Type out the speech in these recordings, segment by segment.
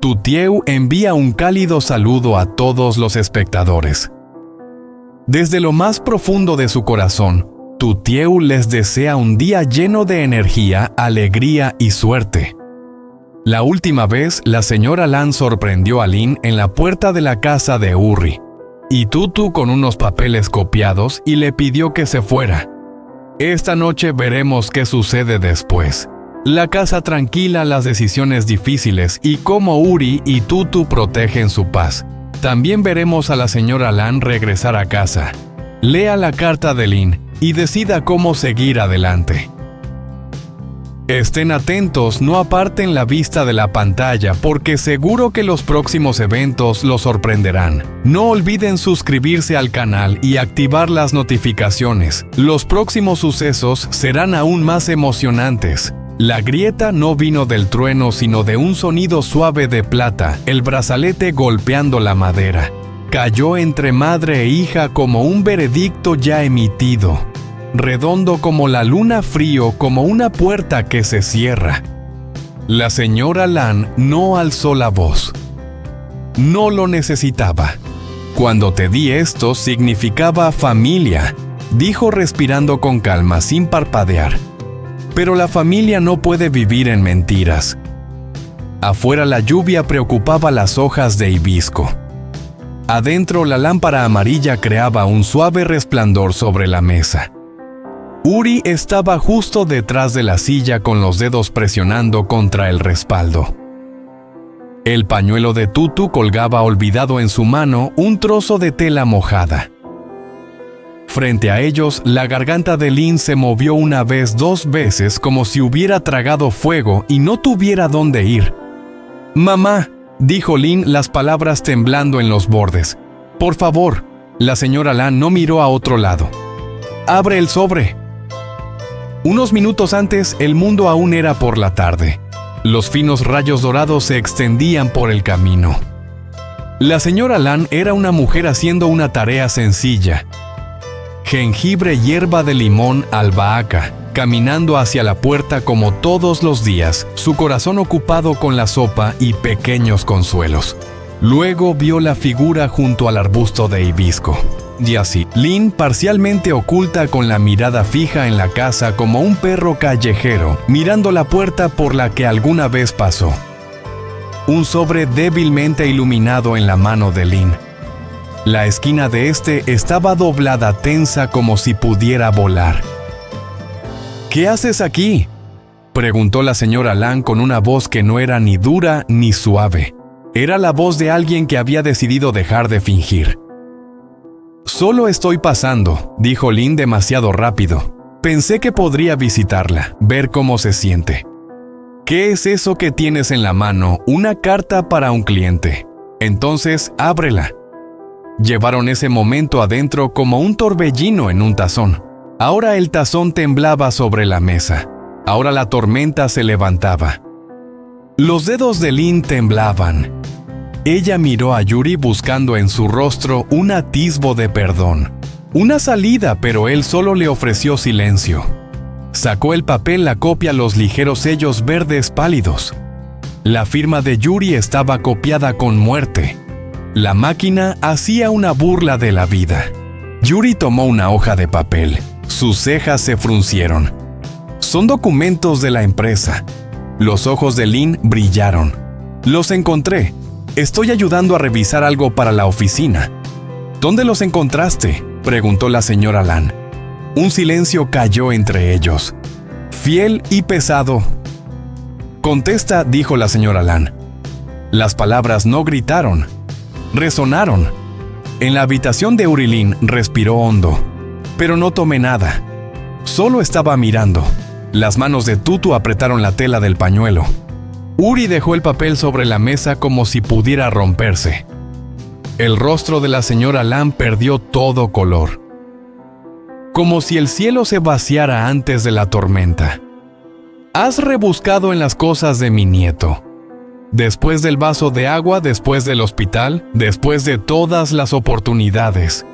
Tutieu envía un cálido saludo a todos los espectadores. Desde lo más profundo de su corazón, Tutieu les desea un día lleno de energía, alegría y suerte. La última vez, la señora Lan sorprendió a Lin en la puerta de la casa de Urri, y Tutu con unos papeles copiados y le pidió que se fuera. Esta noche veremos qué sucede después. La casa tranquila, las decisiones difíciles y cómo Uri y Tutu protegen su paz. También veremos a la señora Lan regresar a casa. Lea la carta de Lin y decida cómo seguir adelante. Estén atentos, no aparten la vista de la pantalla porque seguro que los próximos eventos los sorprenderán. No olviden suscribirse al canal y activar las notificaciones. Los próximos sucesos serán aún más emocionantes. La grieta no vino del trueno sino de un sonido suave de plata, el brazalete golpeando la madera. Cayó entre madre e hija como un veredicto ya emitido. Redondo como la luna, frío como una puerta que se cierra. La señora Lan no alzó la voz. No lo necesitaba. Cuando te di esto significaba familia, dijo respirando con calma sin parpadear. Pero la familia no puede vivir en mentiras. Afuera la lluvia preocupaba las hojas de hibisco. Adentro la lámpara amarilla creaba un suave resplandor sobre la mesa. Uri estaba justo detrás de la silla con los dedos presionando contra el respaldo. El pañuelo de Tutu colgaba olvidado en su mano, un trozo de tela mojada. Frente a ellos, la garganta de Lin se movió una vez, 2 veces, como si hubiera tragado fuego y no tuviera dónde ir. «Mamá», dijo Lin, las palabras temblando en los bordes. «Por favor». La señora Lan no miró a otro lado. «Abre el sobre». Unos minutos antes, el mundo aún era por la tarde. Los finos rayos dorados se extendían por el camino. La señora Lan era una mujer haciendo una tarea sencilla. Jengibre, hierba de limón, albahaca, caminando hacia la puerta como todos los días, su corazón ocupado con la sopa y pequeños consuelos. Luego vio la figura junto al arbusto de hibisco. Y así, Lin, parcialmente oculta con la mirada fija en la casa como un perro callejero, mirando la puerta por la que alguna vez pasó. Un sobre débilmente iluminado en la mano de Lin. La esquina de este estaba doblada, tensa como si pudiera volar. «¿Qué haces aquí?», preguntó la señora Lan con una voz que no era ni dura ni suave. Era la voz de alguien que había decidido dejar de fingir. «Solo estoy pasando», dijo Lin demasiado rápido. «Pensé que podría visitarla, ver cómo se siente». «¿Qué es eso que tienes en la mano? Una carta para un cliente. Entonces, ábrela». Llevaron ese momento adentro como un torbellino en un tazón. Ahora el tazón temblaba sobre la mesa. Ahora la tormenta se levantaba. Los dedos de Lin temblaban. Ella miró a Yuri buscando en su rostro un atisbo de perdón. Una salida, pero él solo le ofreció silencio. Sacó el papel, la copia, los ligeros sellos verdes pálidos. La firma de Yuri estaba copiada con muerte. La máquina hacía una burla de la vida. Yuri tomó una hoja de papel. Sus cejas se fruncieron. «Son documentos de la empresa». Los ojos de Lin brillaron. «Los encontré. Estoy ayudando a revisar algo para la oficina». «¿Dónde los encontraste?», preguntó la señora Lan. Un silencio cayó entre ellos. «Fiel y pesado». «Contesta», dijo la señora Lan. Las palabras no gritaron. Resonaron. En la habitación de Urilin respiró hondo. Pero no tomé nada. Solo estaba mirando. Las manos de Tutu apretaron la tela del pañuelo. Uri dejó el papel sobre la mesa como si pudiera romperse. El rostro de la señora Lan perdió todo color. Como si el cielo se vaciara antes de la tormenta. «Has rebuscado en las cosas de mi nieto. Después del vaso de agua, después del hospital, después de todas las oportunidades.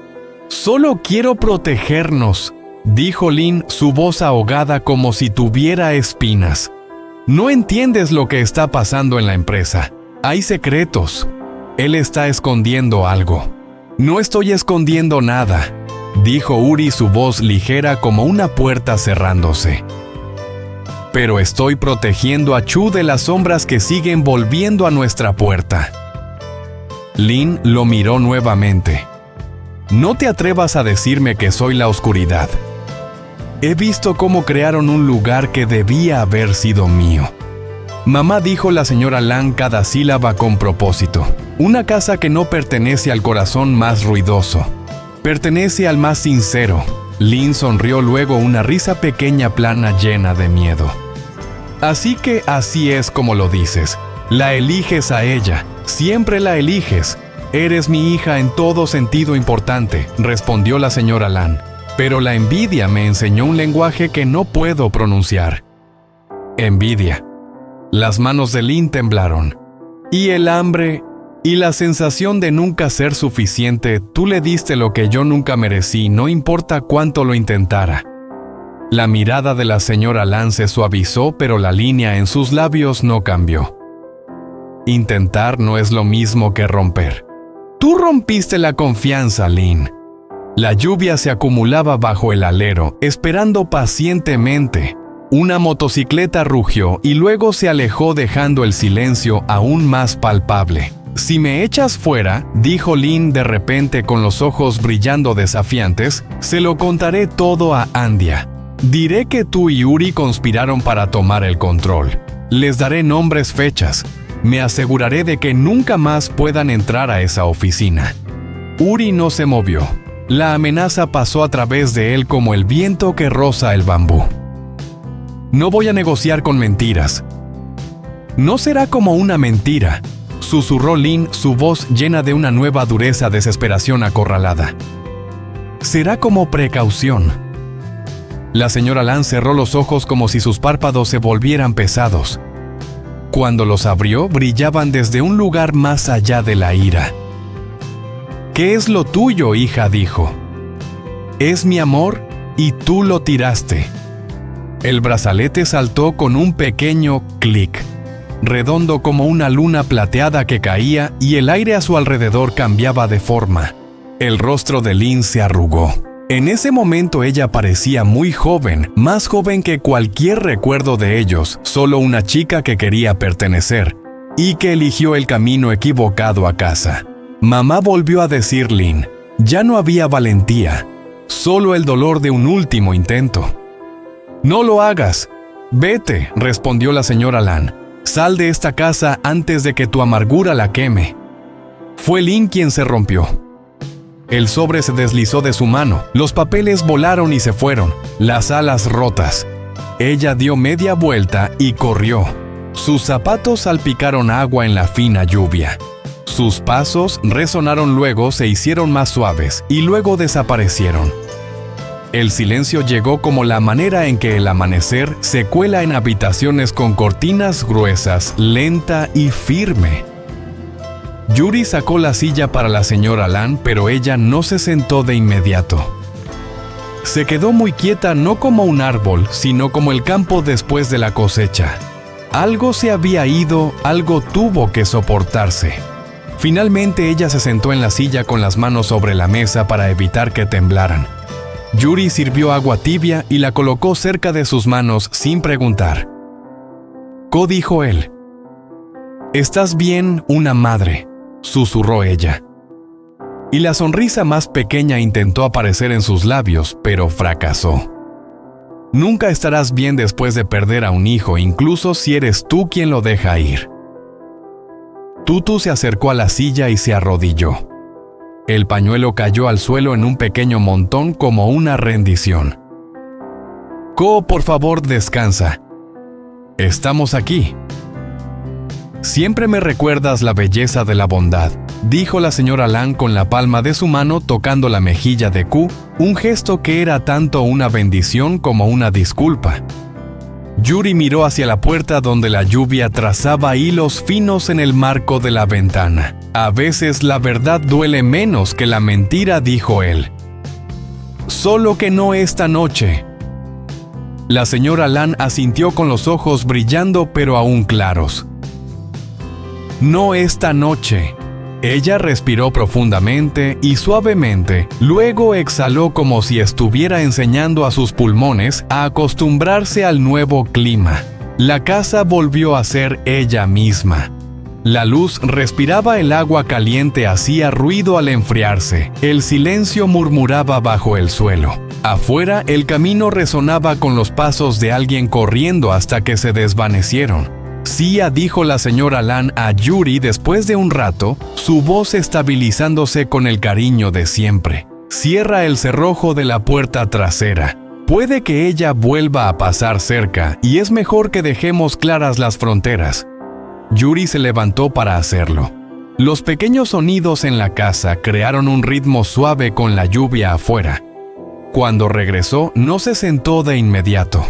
Solo quiero protegernos», dijo Lin, su voz ahogada como si tuviera espinas. «No entiendes lo que está pasando en la empresa. Hay secretos. Él está escondiendo algo. No estoy escondiendo nada, dijo Uri, su voz ligera como una puerta cerrándose. Pero estoy protegiendo a Chu de las sombras que siguen volviendo a nuestra puerta. Lin lo miró nuevamente. No te atrevas a decirme que soy la oscuridad. He visto cómo crearon un lugar que debía haber sido mío. Mamá, dijo la señora Lan cada sílaba con propósito. Una casa que no pertenece al corazón más ruidoso. Pertenece al más sincero. Lin sonrió, luego una risa pequeña, plana, llena de miedo. Así que así es como lo dices. La eliges a ella. Siempre la eliges. Eres mi hija en todo sentido importante, respondió la señora Lan. Pero la envidia me enseñó un lenguaje que no puedo pronunciar. Envidia. Las manos de Lin temblaron. Y el hambre y la sensación de nunca ser suficiente. Tú le diste lo que yo nunca merecí, no importa cuánto lo intentara. La mirada de la señora Lan se suavizó, pero la línea en sus labios no cambió. Intentar no es lo mismo que romper. Tú rompiste la confianza, Lin. La lluvia se acumulaba bajo el alero, esperando pacientemente. Una motocicleta rugió y luego se alejó, dejando el silencio aún más palpable. Si me echas fuera, dijo Lin de repente con los ojos brillando desafiantes, se lo contaré todo a Andhya. Diré que tú y Uri conspiraron para tomar el control. Les daré nombres, fechas. Me aseguraré de que nunca más puedan entrar a esa oficina. Uri no se movió. La amenaza pasó a través de él como el viento que roza el bambú. No voy a negociar con mentiras. No será como una mentira, susurró Lin, su voz llena de una nueva dureza, desesperación acorralada. Será como precaución. La señora Lan cerró los ojos como si sus párpados se volvieran pesados. Cuando los abrió, brillaban desde un lugar más allá de la ira. ¿Qué es lo tuyo, hija?, dijo. Es mi amor y tú lo tiraste. El brazalete saltó con un pequeño clic, redondo como una luna plateada que caía, y el aire a su alrededor cambiaba de forma. El rostro de Lin se arrugó. En ese momento ella parecía muy joven, más joven que cualquier recuerdo de ellos, solo una chica que quería pertenecer y que eligió el camino equivocado a casa. Mamá, volvió a decir Lin. Ya no había valentía, solo el dolor de un último intento. No lo hagas. Vete, respondió la señora Lan. Sal de esta casa antes de que tu amargura la queme. Fue Lin quien se rompió. El sobre se deslizó de su mano, los papeles volaron y se fueron, las alas rotas. Ella dio media vuelta y corrió. Sus zapatos salpicaron agua en la fina lluvia. Sus pasos resonaron, luego se hicieron más suaves y luego desaparecieron. El silencio llegó como la manera en que el amanecer se cuela en habitaciones con cortinas gruesas, lenta y firme. Yuri sacó la silla para la señora Lan, pero ella no se sentó de inmediato. Se quedó muy quieta, no como un árbol, sino como el campo después de la cosecha. Algo se había ido, algo tuvo que soportarse. Finalmente ella se sentó en la silla con las manos sobre la mesa para evitar que temblaran. Yuri sirvió agua tibia y la colocó cerca de sus manos sin preguntar. «Ko», dijo él. «Estás bien, una madre», susurró ella. Y la sonrisa más pequeña intentó aparecer en sus labios, pero fracasó. Nunca estarás bien después de perder a un hijo, incluso si eres tú quien lo deja ir. Tutu se acercó a la silla y se arrodilló. El pañuelo cayó al suelo en un pequeño montón como una rendición. «Ko, por favor, descansa. Estamos aquí». «Siempre me recuerdas la belleza de la bondad», dijo la señora Lan con la palma de su mano tocando la mejilla de Ku, un gesto que era tanto una bendición como una disculpa. Yuri miró hacia la puerta donde la lluvia trazaba hilos finos en el marco de la ventana. «A veces la verdad duele menos que la mentira», dijo él. «Solo que no esta noche». La señora Lan asintió con los ojos brillando pero aún claros. no esta noche. Ella respiró profundamente y suavemente, luego exhaló como si estuviera enseñando a sus pulmones a acostumbrarse al nuevo clima. La casa volvió a ser ella misma. La luz respiraba el agua caliente, hacía ruido al enfriarse. El silencio murmuraba bajo el suelo. Afuera, el camino resonaba con los pasos de alguien corriendo hasta que se desvanecieron. Sia, dijo la señora Lan a Yuri después de un rato, su voz estabilizándose con el cariño de siempre. Cierra el cerrojo de la puerta trasera. Puede que ella vuelva a pasar cerca y es mejor que dejemos claras las fronteras. Yuri se levantó para hacerlo. Los pequeños sonidos en la casa crearon un ritmo suave con la lluvia afuera. Cuando regresó, no se sentó de inmediato.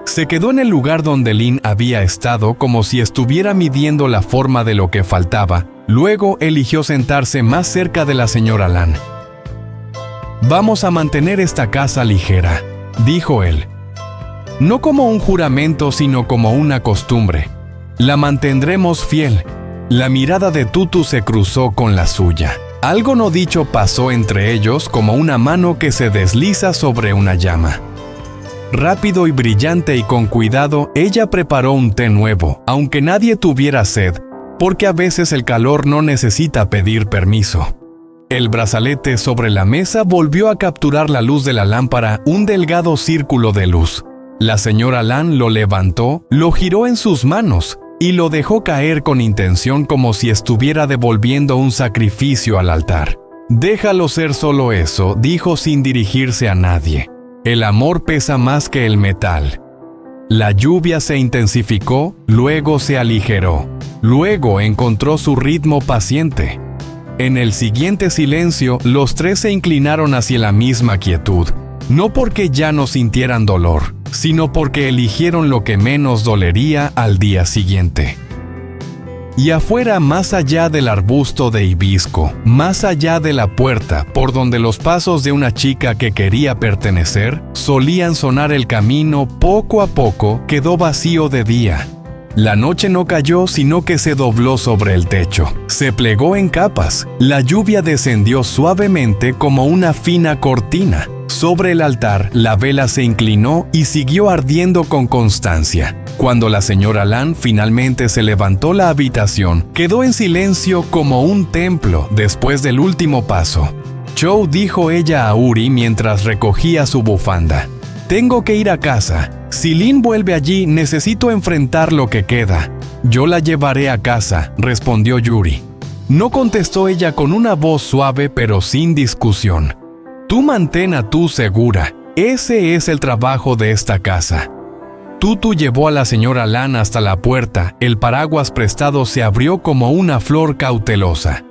Se quedó en el lugar donde Lin había estado como si estuviera midiendo la forma de lo que faltaba. Luego eligió sentarse más cerca de la señora Lan. «Vamos a mantener esta casa ligera», dijo él. «No como un juramento, sino como una costumbre. La mantendremos fiel». La mirada de Tutu se cruzó con la suya. Algo no dicho pasó entre ellos como una mano que se desliza sobre una llama. Rápido y brillante y con cuidado, ella preparó un té nuevo, aunque nadie tuviera sed, porque a veces el calor no necesita pedir permiso. El brazalete sobre la mesa volvió a capturar la luz de la lámpara, un delgado círculo de luz. La señora Lan lo levantó, lo giró en sus manos y lo dejó caer con intención como si estuviera devolviendo un sacrificio al altar. «Déjalo ser solo eso», dijo sin dirigirse a nadie. «El amor pesa más que el metal». La lluvia se intensificó, luego se aligeró. Luego encontró su ritmo paciente. En el siguiente silencio, los tres se inclinaron hacia la misma quietud. No porque ya no sintieran dolor, sino porque eligieron lo que menos dolería al día siguiente. Y afuera, más allá del arbusto de hibisco, más allá de la puerta por donde los pasos de una chica que quería pertenecer solían sonar, el camino poco a poco quedó vacío de día. La noche no cayó, sino que se dobló sobre el techo. Se plegó en capas. La lluvia descendió suavemente como una fina cortina. Sobre el altar, la vela se inclinó y siguió ardiendo con constancia. Cuando la señora Lan finalmente se levantó, la habitación quedó en silencio como un templo después del último paso. «Chou», dijo ella a Uri mientras recogía su bufanda. «Tengo que ir a casa. Si Lin vuelve allí, necesito enfrentar lo que queda». «Yo la llevaré a casa», respondió Yuri. No contestó ella con una voz suave pero sin discusión. «Tú mantén a tú segura. Ese es el trabajo de esta casa». Tutu llevó a la señora Lan hasta la puerta. El paraguas prestado se abrió como una flor cautelosa.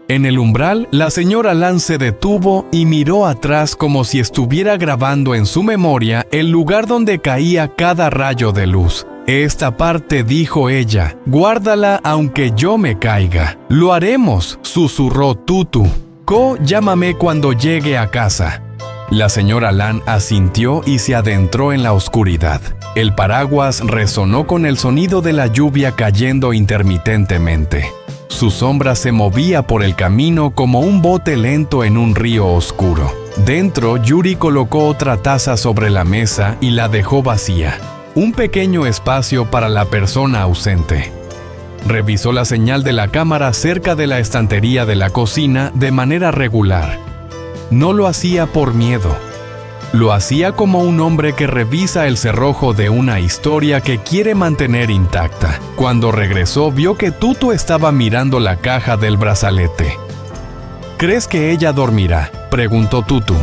En el umbral, la señora Lan se detuvo y miró atrás como si estuviera grabando en su memoria el lugar donde caía cada rayo de luz. «Esta parte», dijo ella, «guárdala aunque yo me caiga». «Lo haremos», susurró Tutu. «Ko, llámame cuando llegue a casa». La señora Lan asintió y se adentró en la oscuridad. El paraguas resonó con el sonido de la lluvia cayendo intermitentemente. Su sombra se movía por el camino como un bote lento en un río oscuro. Dentro, Yuri colocó otra taza sobre la mesa y la dejó vacía. Un pequeño espacio para la persona ausente. Revisó la señal de la cámara cerca de la estantería de la cocina de manera regular. No lo hacía por miedo. Lo hacía como un hombre que revisa el cerrojo de una historia que quiere mantener intacta. Cuando regresó, vio que Tutu estaba mirando la caja del brazalete. «¿Crees que ella dormirá?», preguntó Tutu.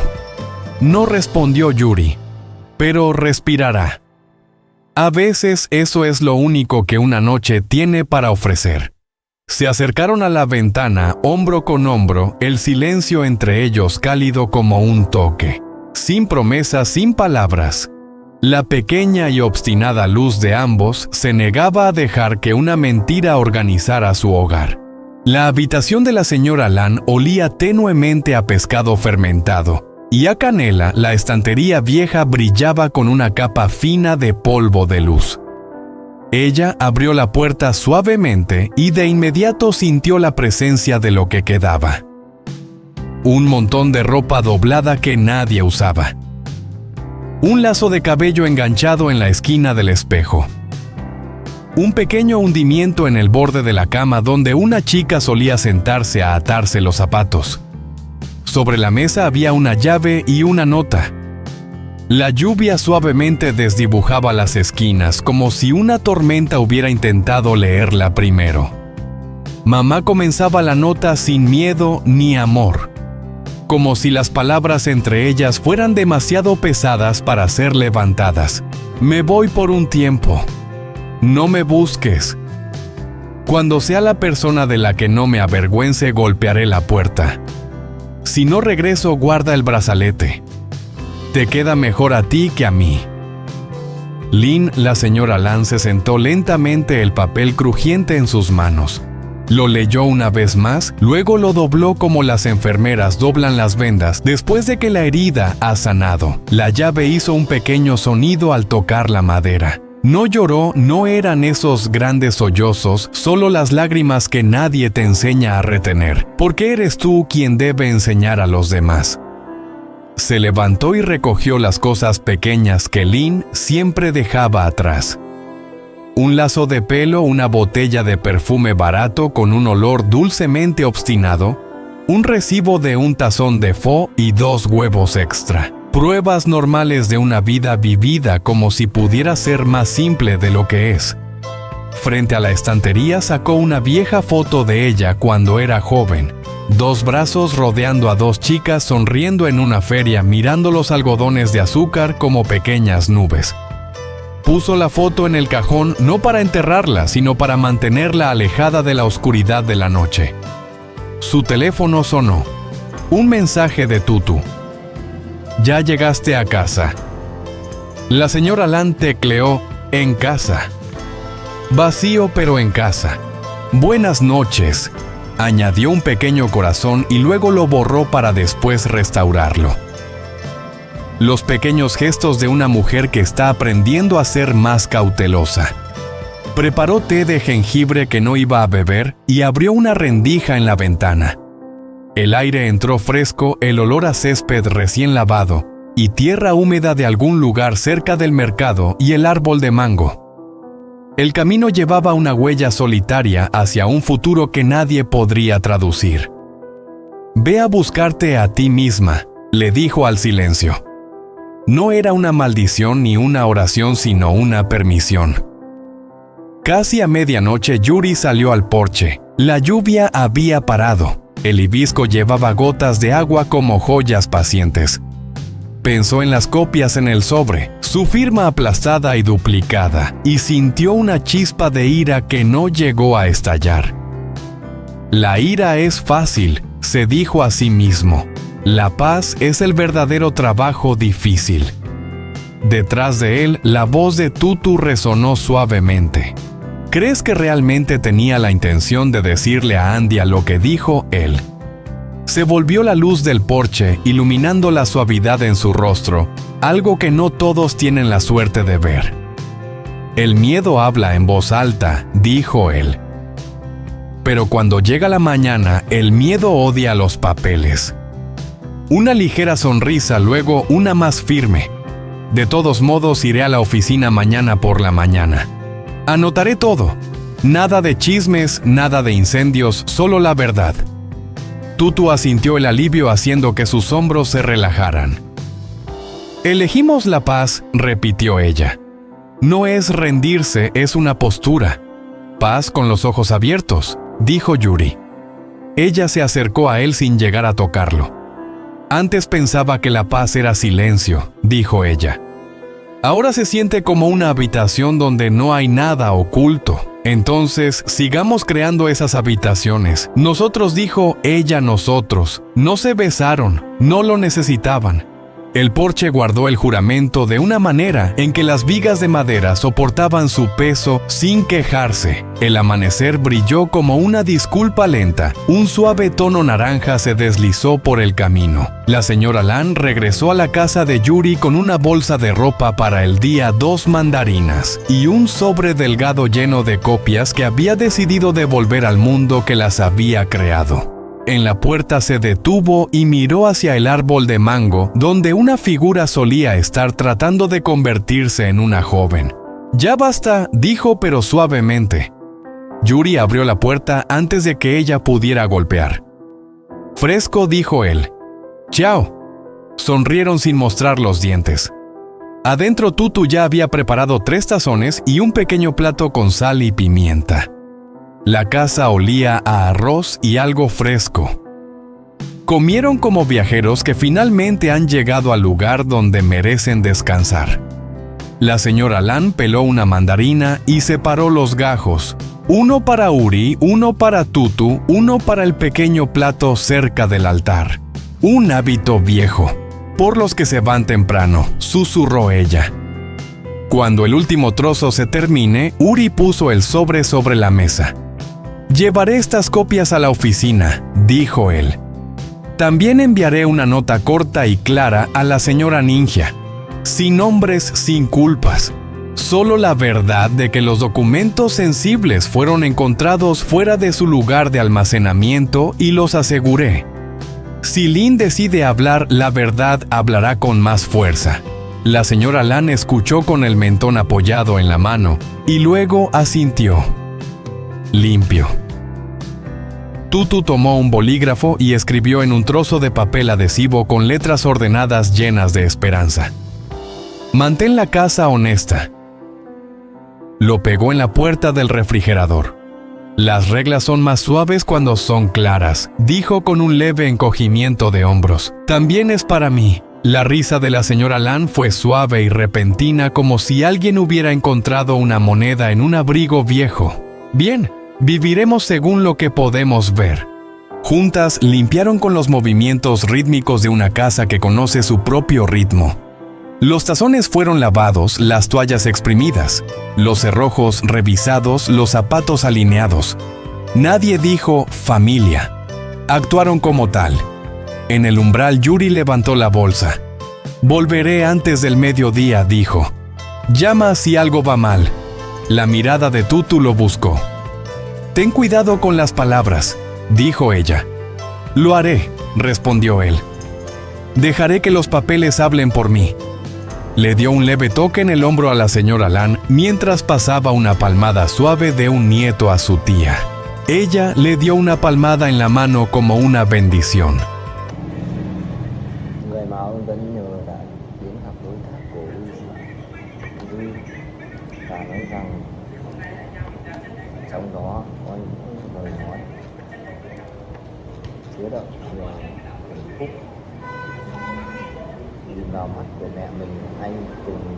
No respondió Yuri. «Pero respirará». A veces eso es lo único que una noche tiene para ofrecer. Se acercaron a la ventana, hombro con hombro, el silencio entre ellos cálido como un toque. Sin promesas, sin palabras. La pequeña y obstinada luz de ambos se negaba a dejar que una mentira organizara su hogar. La habitación de la señora Lan olía tenuemente a pescado fermentado, y a canela. La estantería vieja brillaba con una capa fina de polvo de luz. Ella abrió la puerta suavemente y de inmediato sintió la presencia de lo que quedaba. Un montón de ropa doblada que nadie usaba. Un lazo de cabello enganchado en la esquina del espejo. Un pequeño hundimiento en el borde de la cama donde una chica solía sentarse a atarse los zapatos. Sobre la mesa había una llave y una nota. La lluvia suavemente desdibujaba las esquinas, como si una tormenta hubiera intentado leerla primero. Mamá comenzaba la nota sin miedo ni amor, como si las palabras entre ellas fueran demasiado pesadas para ser levantadas. Me voy por un tiempo. No me busques. Cuando sea la persona de la que no me avergüence, golpearé la puerta. Si no regreso, guarda el brazalete. Te queda mejor a ti que a mí. Lynn, la señora Lan, se sentó lentamente, el papel crujiente en sus manos. Lo leyó una vez más, luego lo dobló como las enfermeras doblan las vendas después de que la herida ha sanado. La llave hizo un pequeño sonido al tocar la madera. No lloró, no eran esos grandes sollozos, solo las lágrimas que nadie te enseña a retener, porque eres tú quien debe enseñar a los demás. Se levantó y recogió las cosas pequeñas que Lynn siempre dejaba atrás. Un lazo de pelo, una botella de perfume barato con un olor dulcemente obstinado, un recibo de un tazón de pho y 2 huevos extra. Pruebas normales de una vida vivida como si pudiera ser más simple de lo que es. Frente a la estantería sacó una vieja foto de ella cuando era joven. 2 brazos rodeando a 2 chicas sonriendo en una feria, mirando los algodones de azúcar como pequeñas nubes. Puso la foto en el cajón no para enterrarla, sino para mantenerla alejada de la oscuridad de la noche. Su teléfono sonó. Un mensaje de Tutu. Ya llegaste a casa. La señora Lan tecleó en casa. Vacío pero en casa. Buenas noches. Añadió un pequeño corazón y luego lo borró para después restaurarlo. Los pequeños gestos de una mujer que está aprendiendo a ser más cautelosa. Preparó té de jengibre que no iba a beber y abrió una rendija en la ventana. El aire entró fresco, el olor a césped recién lavado y tierra húmeda de algún lugar cerca del mercado y el árbol de mango. El camino llevaba una huella solitaria hacia un futuro que nadie podría traducir. Ve a buscarte a ti misma, le dijo al silencio. No era una maldición ni una oración, sino una permisión. Casi a medianoche Yuri salió al porche. La lluvia había parado. El hibisco llevaba gotas de agua como joyas pacientes. Pensó en las copias en el sobre, su firma aplastada y duplicada, y sintió una chispa de ira que no llegó a estallar. La ira es fácil, se dijo a sí mismo. La paz es el verdadero trabajo difícil. Detrás de él, la voz de Tutu resonó suavemente. ¿Crees que realmente tenía la intención de decirle a Andia lo que dijo él? Se volvió la luz del porche, iluminando la suavidad en su rostro, algo que no todos tienen la suerte de ver. El miedo habla en voz alta, dijo él. Pero cuando llega la mañana, el miedo odia los papeles. Una ligera sonrisa, luego una más firme. De todos modos, iré a la oficina mañana por la mañana. Anotaré todo. Nada de chismes, nada de incendios, solo la verdad. Tutu asintió el alivio haciendo que sus hombros se relajaran. Elegimos la paz, repitió ella. No es rendirse, es una postura. Paz con los ojos abiertos, dijo Yuri. Ella se acercó a él sin llegar a tocarlo. Antes pensaba que la paz era silencio, dijo ella. Ahora se siente como una habitación donde no hay nada oculto. Entonces, sigamos creando esas habitaciones. Nosotros, dijo ella, nosotros. No se besaron, no lo necesitaban. El porche guardó el juramento de una manera en que las vigas de madera soportaban su peso sin quejarse. El amanecer brilló como una disculpa lenta. Un suave tono naranja se deslizó por el camino. La señora Lan regresó a la casa de Yuri con una bolsa de ropa para el día, 2 mandarinas y un sobre delgado lleno de copias que había decidido devolver al mundo que las había creado. En la puerta se detuvo y miró hacia el árbol de mango, donde una figura solía estar tratando de convertirse en una joven. «Ya basta», dijo, pero suavemente. Yuri abrió la puerta antes de que ella pudiera golpear. «Fresco», dijo él. «Chao». Sonrieron sin mostrar los dientes. Adentro Tutu ya había preparado 3 tazones y un pequeño plato con sal y pimienta. La casa olía a arroz y algo fresco. Comieron como viajeros que finalmente han llegado al lugar donde merecen descansar. La señora Lan peló una mandarina y separó los gajos. Uno para Uri, uno para Tutu, uno para el pequeño plato cerca del altar. Un hábito viejo. «Por los que se van temprano», susurró ella. Cuando el último trozo se termine, Uri puso el sobre la mesa. «Llevaré estas copias a la oficina», dijo él. «También enviaré una nota corta y clara a la señora Ninja. Sin nombres, sin culpas. Solo la verdad de que los documentos sensibles fueron encontrados fuera de su lugar de almacenamiento y los aseguré. Si Lin decide hablar, la verdad hablará con más fuerza». La señora Lan escuchó con el mentón apoyado en la mano y luego asintió. «Limpio». Tutu tomó un bolígrafo y escribió en un trozo de papel adhesivo con letras ordenadas llenas de esperanza. «Mantén la casa honesta». Lo pegó en la puerta del refrigerador. «Las reglas son más suaves cuando son claras», dijo con un leve encogimiento de hombros. «También es para mí». La risa de la señora Lan fue suave y repentina, como si alguien hubiera encontrado una moneda en un abrigo viejo. «Bien, viviremos según lo que podemos ver». Juntas limpiaron con los movimientos rítmicos de una casa que conoce su propio ritmo. Los tazones fueron lavados, las toallas exprimidas, los cerrojos revisados, los zapatos alineados. Nadie dijo «familia». Actuaron como tal. En el umbral, Yuri levantó la bolsa. «Volveré antes del mediodía», dijo. «Llama si algo va mal». La mirada de Tutu lo buscó. «Ten cuidado con las palabras», dijo ella. «Lo haré», respondió él. «Dejaré que los papeles hablen por mí». Le dio un leve toque en el hombro a la señora Lan mientras pasaba una palmada suave de un nieto a su tía. Ella le dio una palmada en la mano como una bendición. Trong đó có những lời nói chứa đựng về hạnh phúc. Nhìn vào mắt của mẹ mình, anh từng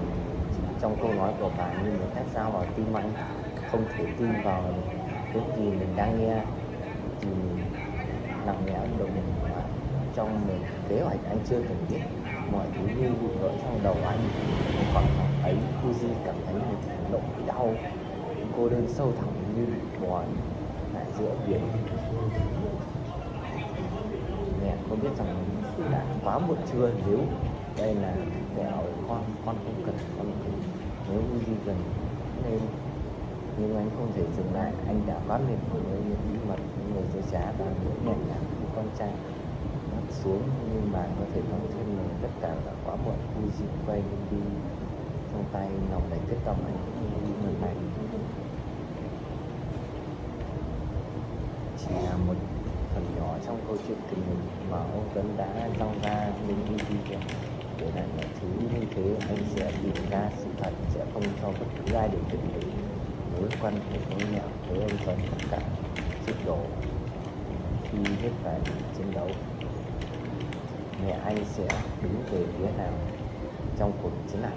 trong câu nói của bà như một nhát dao vào tim anh. Không thể tin vào những gì mình đang nghe, thì nặng nề đầu mình mà trong một kế hoạch anh chưa từng biết. Mọi thứ như vụ vỡ trong đầu anh. Khoảng khắc ấy, Fuji cảm thấy một hành động bị đau, cô đơn sâu thẳm như bò lại giữa biển. Mẹ có biết rằng đã quá muộn chưa? Nếu đây là kẹo con không cần, con cần. Nếu Fuji cần nên, nhưng anh không thể dừng lại. Anh đã quá mệt với những bí mật, những người dối trá và những nhẹ nhàng của con trai. Mắt xuống nhưng mà có thể nói thêm là tất cả đã quá muộn. Fuji quay đi, trong tay ngọc đầy tuyết tâm anh cũng như bí mật này. Chỉ là một phần nhỏ trong câu chuyện tình mình mà ông Tuấn đã trong ra những video để lại mọi thứ như thế. Anh sẽ tìm ra sự thật, sẽ không cho bất cứ ai điều khiển được mối quan hệ với mẹ với ông Tuấn. Tất cả sụp đổ khi hết phải chiến đấu. Mẹ anh sẽ đứng về phía nào trong cuộc chiến này?